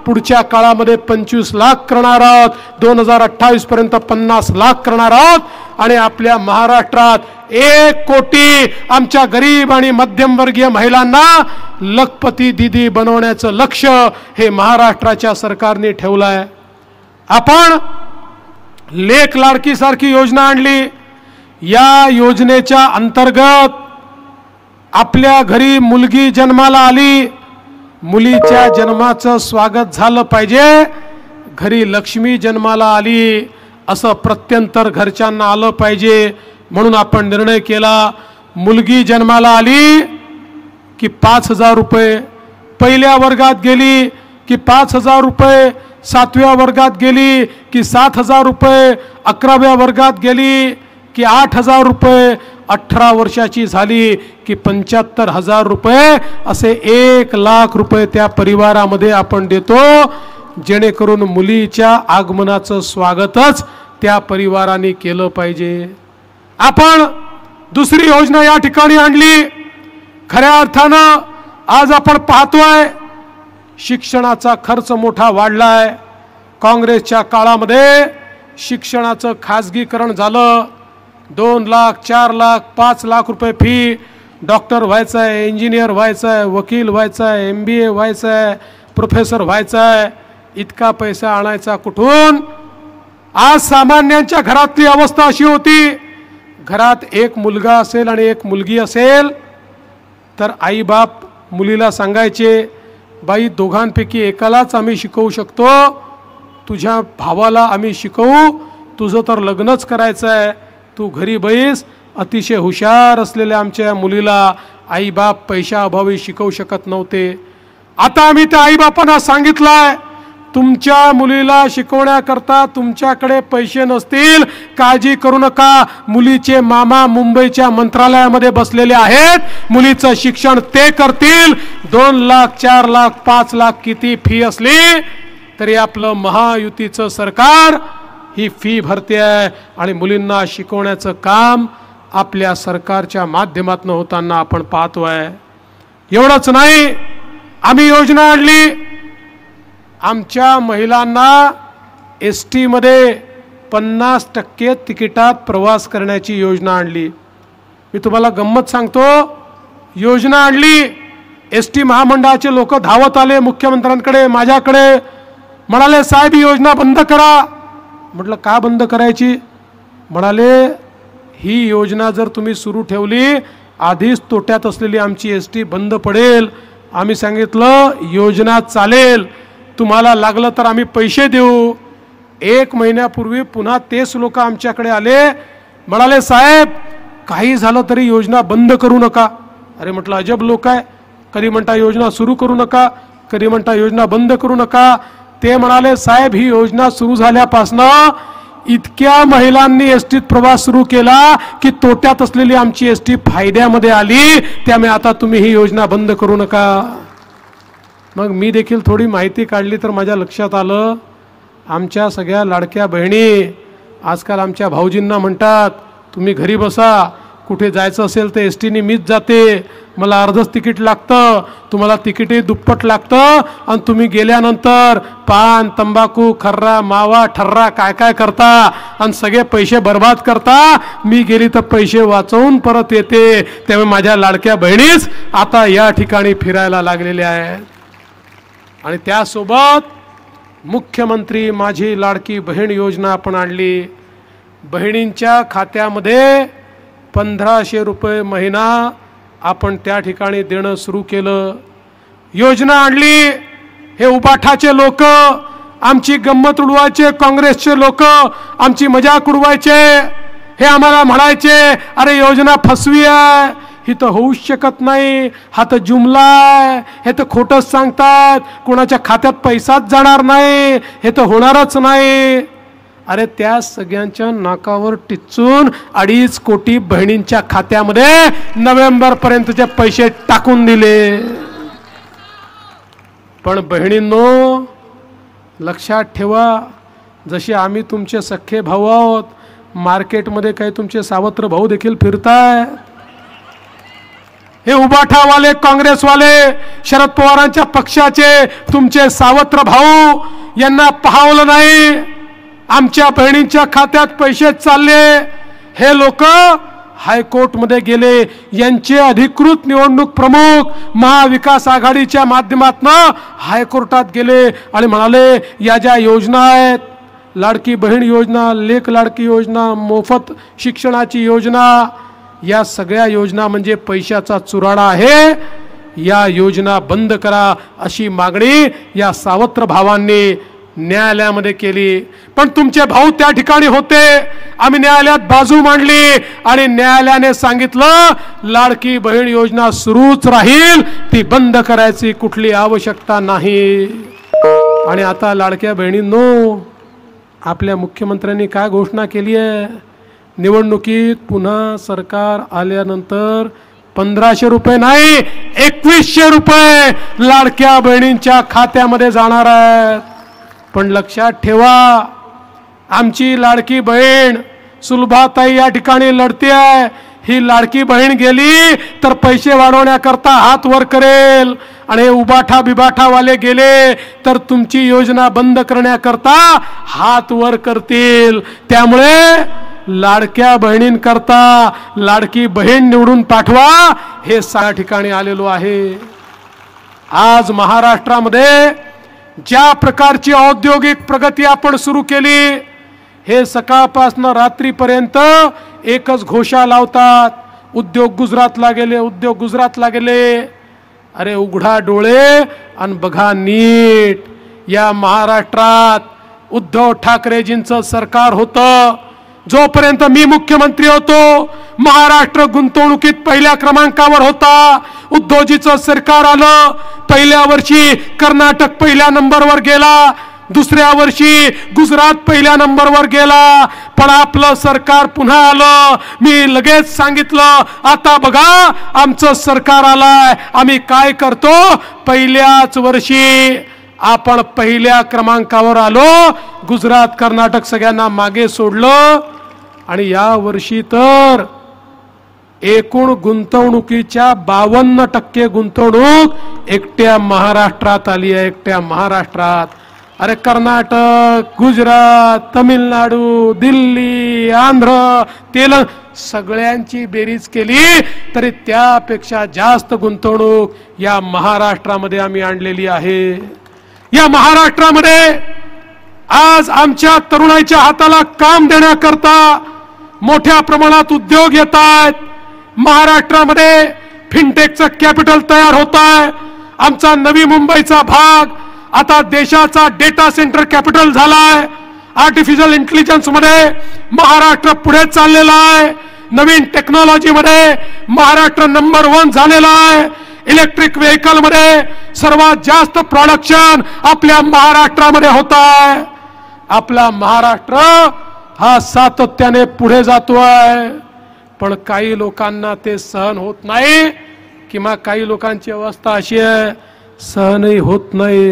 पुढच्या काळामध्ये 25 लाख करणार आहोत, 2028 पर्यंत 50 लाख करणार आहोत आणि आपल्या महाराष्ट्रात 1 कोटी आमच्या गरीब आणि मध्यमवर्गीय महिलांना लखपती दीदी बनवण्याचं लक्ष्य हे महाराष्ट्राच्या सरकारने ठेवलं आहे। आपण लेक लाडकी सारखी योजना आणली। या योजनेच्या अंतर्गत आपल्या घरी मुलगी जन्माला आली, मुलीच्या जन्माचं स्वागत झालं पाहिजे, घरी लक्ष्मी जन्माला आली असं प्रत्यंतर घरच्यांना आलं पाहिजे। म्हणून आपण निर्णय केला, मुलगी जन्माला आली की 5,000 रुपये, पहिल्या वर्गात गेली की 5,000 रुपये, 7व्या वर्गात गेली की 7,000 रुपये, 11व्या वर्गात गेली की 8,000 रुपये, 18 वर्षाची झाली की 75,000 रुपये, असे 1 लाख रुपये त्या परिवारामध्ये आपण देतो, जेणेकरून मुलीच्या आगमनाचं स्वागतच त्या परिवाराने केलं पाहिजे। आपण दुसरी योजना या ठिकाणी आणली। खऱ्या अर्थानं आज आपण पाहतोय शिक्षणाचा खर्च मोठा वाढलाय। काँग्रेसच्या काळामध्ये शिक्षणाचं खाजगीकरण झालं, 2 लाख, 4 लाख, 5 लाख रुपये फी, डॉक्टर व्हायचं आहे, इंजिनियर व्हायचं आहे, वकील व्हायचं आहे, MBA व्हायचं आहे, प्रोफेसर व्हायचं आहे, इतका पैसा आणायचा कुठून? आज सामान्यांच्या घरातली अवस्था अशी होती, घरात एक मुलगा असेल आणि एक मुलगी असेल तर आई बाप मुलीला सांगायचे, बाई दोघांपैकी एकालाच आम्ही शिकवू शकतो, तुझ्या भावाला आम्ही शिकवू, तुझं तर लग्नच करायचं आहे, तू घरी बैस। अतिशय हुशार असलेल्या आमच्या मुलीला आई बाप पैशाअभावी शिकवू शकत नव्हते। आता आम्ही त्या आई बापांना सांगितलंय, तुमच्या मुलीला शिकवण्याकरता तुमच्याकडे पैसे नसतील, काळजी करू नका, मुलीचे मामा मुंबईच्या मंत्रालयामध्ये बसलेले आहेत, मुलीचं शिक्षण ते करतील। 2 लाख, 4 लाख, 5 लाख किती फी असली तरी आपलं महायुतीचं सरकार ही फी भरते आहे आणि मुलींना शिकवण्याचं काम आपल्या सरकारच्या माध्यमातून होताना आपण पाहतोय। एवढंच नाही, आम्ही योजना आणली, आमच्या महिलांना ST मध्ये 50% तिकिटात प्रवास करण्याची योजना आणली। मी तुम्हाला गंमत सांगतो, योजना आणली, ST महामंडळाचे लोक धावत आले मुख्यमंत्र्यांकडे, माझ्याकडे, म्हणाले साहेब ही योजना बंद करा। म्हटलं का बंद करायची? म्हणाले ही योजना जर तुम्ही सुरू ठेवली, आधीच तोट्यात असलेली आमची ST बंद पडेल। आम्ही सांगितलं योजना चालेल, तुम्हाला लागलं तर आम्ही पैसे देऊ। 1 महिन्यापूर्वी पुन्हा तेच लोक आमच्याकडे आले, म्हणाले साहेब काही झालं तरी योजना बंद करू नका। अरे म्हटलं अजब लोक आहे, कधी म्हणता योजना सुरू करू नका, कधी म्हणता योजना बंद करू नका। ते म्हणाले साहेब ही योजना सुरू झाल्यापासनं इतक्या महिलांनी STत प्रवास सुरू केला की तोट्यात असलेली आमची ST फायद्यामध्ये आली, त्यामुळे आता तुम्ही ही योजना बंद करू नका। मग मी देखील थोडी माहिती काढली तर माझ्या लक्षात आलं, आमच्या सगळ्या लाडक्या बहिणी आजकाल आमच्या भाऊजींना म्हणतात तुम्ही घरी बसा, कुठे जायचं असेल तर STने मीच जाते, मला अर्धच तिकीट लागतं, तुम्हाला तिकीटही दुप्पट लागतं आणि तुम्ही गेल्यानंतर पान तंबाखू खर्रा मावा ठर्रा काय काय करता आणि सगळे पैसे बर्बाद करता, मी गेली तर पैसे वाचवून परत येते। त्यामुळे माझ्या लाडक्या बहिणीच आता या ठिकाणी फिरायला लागलेल्या आहेत। आणि त्यासोबत मुख्यमंत्री माझी लाडकी बहीण योजना आपण आणली। बहिणींच्या खात्यामध्ये 1500 रुपये महिना आपण त्या ठिकाणी देणं सुरू केलं। योजना आणली, हे उबाठाचे लोक आमची गंमत उडवायचे, काँग्रेसचे लोक आमची मजाक उडवायचे, हे आम्हाला म्हणायचे अरे योजना फसवी आहे, ही तर होऊच शकत नाही, हा तर जुमला आहे, हे तर खोटंच सांगतात, कोणाच्या खात्यात पैसाच जाणार नाही, हे तर होणारच नाही। अरे त्या सगळ्यांच्या नाकावर टिचून 2.5 कोटी बहिणींच्या खात्यामध्ये नोव्हेंबर पर्यंतचे पैसे टाकून दिले। पण बहिणींनो लक्षात ठेवा, जसे आम्ही तुमचे सख्खे भाऊ आहोत, मार्केटमध्ये काही तुमचे सावत्र भाऊ देखील फिरतायत। हे उबाठावाले, काँग्रेसवाले, शरद पवारांच्या पक्षाचे तुमचे सावत्र भाऊ यांना पाहावलं नाही? आमच्या बहिणींच्या खात्यात पैसे चालले, हे लोक हायकोर्टमध्ये गेले. यांचे अधिकृत निवडणूक प्रमुख महाविकास आघाडीच्या माध्यमातून हायकोर्टात गेले आणि म्हणाले या ज्या योजना आहेत, लाडकी बहीण योजना, लेक लाडकी योजना, मोफत शिक्षणाची योजना, या सगळ्या योजना म्हणजे पैशाचा चुराडा आहे. या योजना बंद करा अशी मागणी या सावत्र भावांनी न्यायालयामध्ये केली. पण तुमचे भाऊ त्या ठिकाणी होते. आम्ही न्यायालयात बाजू मांडली आणि न्यायालयाने सांगितलं लाडकी बहीण योजना सुरूच राहील, ती बंद करायची कुठली आवश्यकता नाही. आणि आता लाडक्या बहिणींनो, आपल्या मुख्यमंत्र्यांनी काय घोषणा केली आहे? निवडणुकीत पुन्हा सरकार आल्यानंतर 1500 रुपये नाही 2100 रुपये लाडक्या बहिणींच्या खात्यामध्ये जाणार आहेत. पण लक्षात ठेवा, आमची लाडकी बहीण सुलभाताई या ठिकाणी लढते आहे. ही लाडकी बहीण गेली तर पैसे वाढवण्याकरता हात वर करेल आणि उबाठा बिबाठावाले गेले तर तुमची योजना बंद करण्याकरता हात वर करतील. त्यामुळे लाडक्या बहिणींकरता लाडकी बहीण निवडून पाठवा, हे सगळ्या ठिकाणी आलेलो आहे. आज महाराष्ट्रामध्ये ज्या प्रकारची औद्योगिक प्रगती आपण सुरू केली, हे सकाळपासून रात्रीपर्यंत एकच घोषा लावतात, उद्योग गुजरातला गेले, उद्योग गुजरातला गेले. अरे उघडा डोळे आणि बघा नीट. या महाराष्ट्रात उद्धव ठाकरेजींचं सरकार होतं. जोपर्यंत मी मुख्यमंत्री होतो, महाराष्ट्र गुंतवणुकीत पहिल्या क्रमांकावर होता. उद्धवजीचं सरकार आलं, पहिल्या वर्षी कर्नाटक पहिल्या नंबरवर गेला, दुसऱ्या वर्षी गुजरात पहिल्या नंबरवर गेला. पण आपलं सरकार पुन्हा आलं. मी लगेच सांगितलं आता बघा आमचं सरकार आलंय, आम्ही काय करतो, पहिल्याच वर्षी आपण पहिल्या क्रमांकावर आलो. गुजरात कर्नाटक सगळ्यांना मागे सोडलं. आणि या वर्षी तर एकूण गुंतवणुकीच्या 52% गुंतवणूक एकट्या महाराष्ट्रात आली आहे, एकट्या महाराष्ट्रात. अरे कर्नाटक, गुजरात, तमिळनाडू, दिल्ली, आंध्र, तेलंगणा सगळ्यांची बेरीज केली तरी त्यापेक्षा जास्त गुंतवणूक या महाराष्ट्रामध्ये आम्ही आणलेली आहे. या महाराष्ट्रामध्ये आज आमच्या तरुणाच्या हाताला काम देण्याकरता मोठ्या प्रमाणात उद्योग येत आहेत. महाराष्ट्रामध्ये फिनटेकचं कॅपिटल तयार होत आहे. आमचा नवी मुंबईचा भाग आता देशाचा डेटा सेंटर कॅपिटल झालाय. आर्टिफिशियल इंटेलिजन्स मध्ये महाराष्ट्र पुढे चाललेला आहे. नवीन टेक्नॉलॉजी मध्ये महाराष्ट्र नंबर 1 झालेला आहे. इलेक्ट्रिक व्हेकल मध्ये सर्वात जास्त प्रोडक्शन आपल्या महाराष्ट्रामध्ये होत आहे. आपला महाराष्ट्र हा सातत्याने पुढे जातोय. पण काही लोकांना ते सहन होत नाही, किंवा काही लोकांची अवस्था अशी आहे सहनही होत नाही.